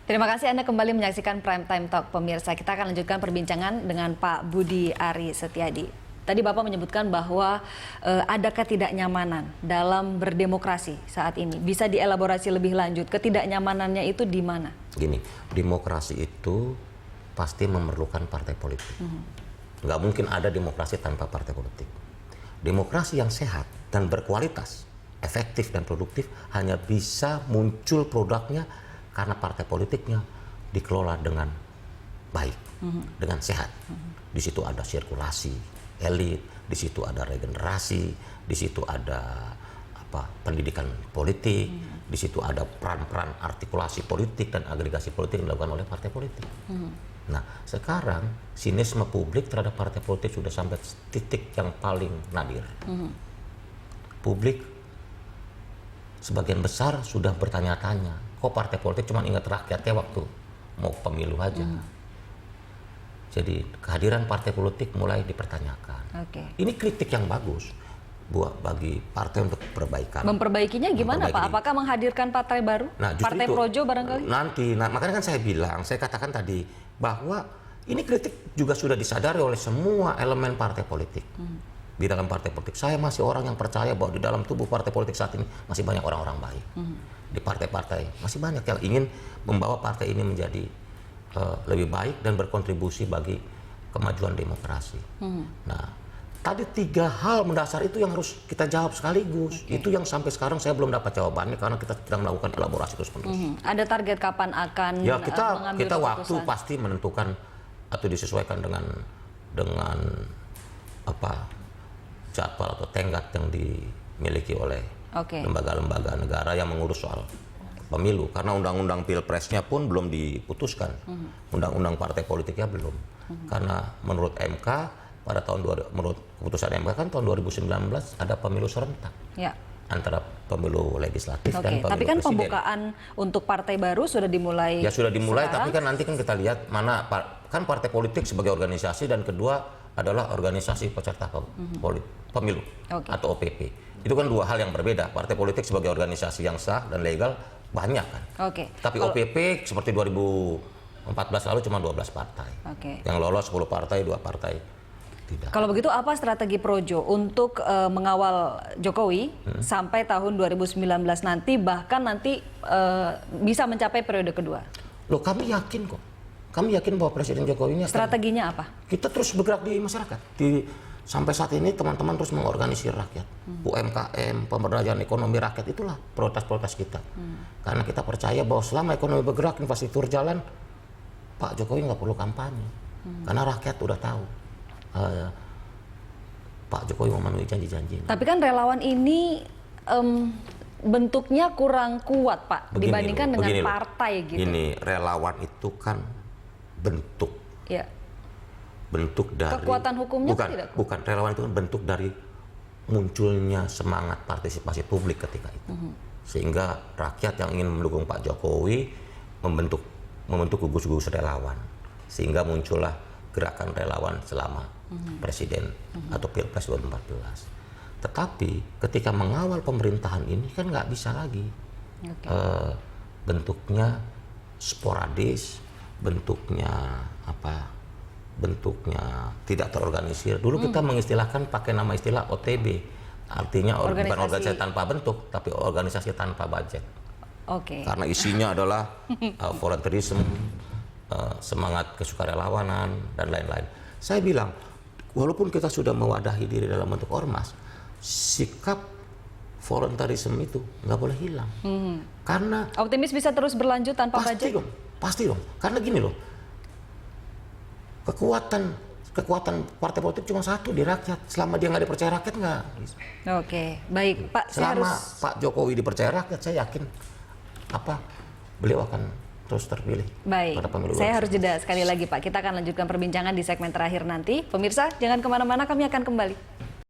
Terima kasih Anda kembali menyaksikan Prime Time Talk pemirsa. Kita akan lanjutkan perbincangan dengan Pak Budi Ari Setiadi. Tadi Bapak menyebutkan bahwa ada ketidaknyamanan dalam berdemokrasi saat ini. Bisa dielaborasi lebih lanjut, ketidaknyamanannya itu di mana? Gini, demokrasi itu pasti memerlukan partai politik. Nggak mungkin ada demokrasi tanpa partai politik. Demokrasi yang sehat dan berkualitas, efektif dan produktif hanya bisa muncul produknya karena partai politiknya dikelola dengan baik, dengan sehat. Di situ ada sirkulasi elit, di situ ada regenerasi, di situ ada pendidikan politik, di situ ada peran-peran artikulasi politik dan agregasi politik yang dilakukan oleh partai politik. Nah, sekarang sinisme publik terhadap partai politik sudah sampai titik yang paling nadir. Publik sebagian besar sudah bertanya-tanya, kok partai politik cuma ingat rakyatnya waktu mau pemilu aja. Jadi kehadiran partai politik mulai dipertanyakan. Ini kritik yang bagus buat bagi partai untuk perbaikan. Memperbaikinya gimana Pak? Apakah menghadirkan partai baru? Nah, partai itu, Projo barangkali? Nanti, makanya kan saya katakan tadi bahwa ini kritik juga sudah disadari oleh semua elemen partai politik. Di dalam partai politik, saya masih orang yang percaya bahwa di dalam tubuh partai politik saat ini masih banyak orang-orang baik. Di partai-partai masih banyak yang ingin membawa partai ini menjadi lebih baik dan berkontribusi bagi kemajuan demokrasi. Nah, tadi 3 hal mendasar itu yang harus kita jawab sekaligus. Itu yang sampai sekarang saya belum dapat jawabannya karena kita sedang melakukan elaborasi terus-menerus. Ada target kapan akan ya mengambil kita keputusan? Waktu pasti menentukan atau disesuaikan dengan jadwal atau tenggat yang dimiliki oleh lembaga-lembaga negara yang mengurus soal pemilu, karena undang-undang pilpresnya pun belum diputuskan, undang-undang partai politiknya belum, karena menurut MK pada menurut keputusan MK kan tahun 2019 ada pemilu serentak antara pemilu legislatif dan pemilu tapi kan presiden. Pembukaan untuk partai baru sudah dimulai. Ya sudah dimulai, sekarang. tapi kan nanti kan kita lihat mana kan partai politik sebagai organisasi dan kedua adalah organisasi peserta pemilu atau OPP. Itu kan 2 hal yang berbeda. Partai politik sebagai organisasi yang sah dan legal banyak kan. Tapi OPP seperti 2014 lalu cuma 12 partai. Yang lolos 10 partai, 2 partai tidak. Kalau begitu apa strategi Projo untuk mengawal Jokowi sampai tahun 2019 nanti, bahkan nanti bisa mencapai periode kedua? Loh, kami yakin kok. Kami yakin bahwa Presiden Jokowi ini strateginya apa? Kita terus bergerak di masyarakat. Sampai saat ini teman-teman terus mengorganisir rakyat. UMKM, pemberdayaan ekonomi rakyat, itulah prioritas-prioritas kita. Karena kita percaya bahwa selama ekonomi bergerak, infrastruktur jalan, Pak Jokowi nggak perlu kampanye. Karena rakyat udah tahu Pak Jokowi memenuhi janji-janji. Tapi kan relawan ini bentuknya kurang kuat Pak, dibandingkan dengan partai gitu. Ini relawan itu kan bentuk dari kekuatan hukumnya bukan relawan itu kan bentuk dari munculnya semangat partisipasi publik ketika itu, sehingga rakyat yang ingin mendukung Pak Jokowi membentuk gugus-gugus relawan, sehingga muncullah gerakan relawan selama presiden atau pilpres 2014. Tetapi ketika mengawal pemerintahan ini kan nggak bisa lagi, bentuknya sporadis, bentuknya tidak terorganisir. Dulu kita mengistilahkan pakai nama istilah OTB, artinya bukan organisasi tanpa bentuk, tapi organisasi tanpa budget. Karena isinya adalah volunteerism, semangat kesukarelawanan dan lain-lain. Saya bilang, walaupun kita sudah mewadahi diri dalam bentuk ormas, sikap volunteerism itu nggak boleh hilang. Karena optimis bisa terus berlanjut tanpa budget? Pasti dong. Karena gini loh, kekuatan partai politik cuma satu, di rakyat. Selama dia nggak dipercaya rakyat, nggak. Baik Pak. Selama Pak Jokowi dipercaya rakyat, saya yakin beliau akan terus terpilih. Baik, saya harus jeda sekali lagi Pak. Kita akan lanjutkan perbincangan di segmen terakhir nanti. Pemirsa, jangan kemana-mana, kami akan kembali.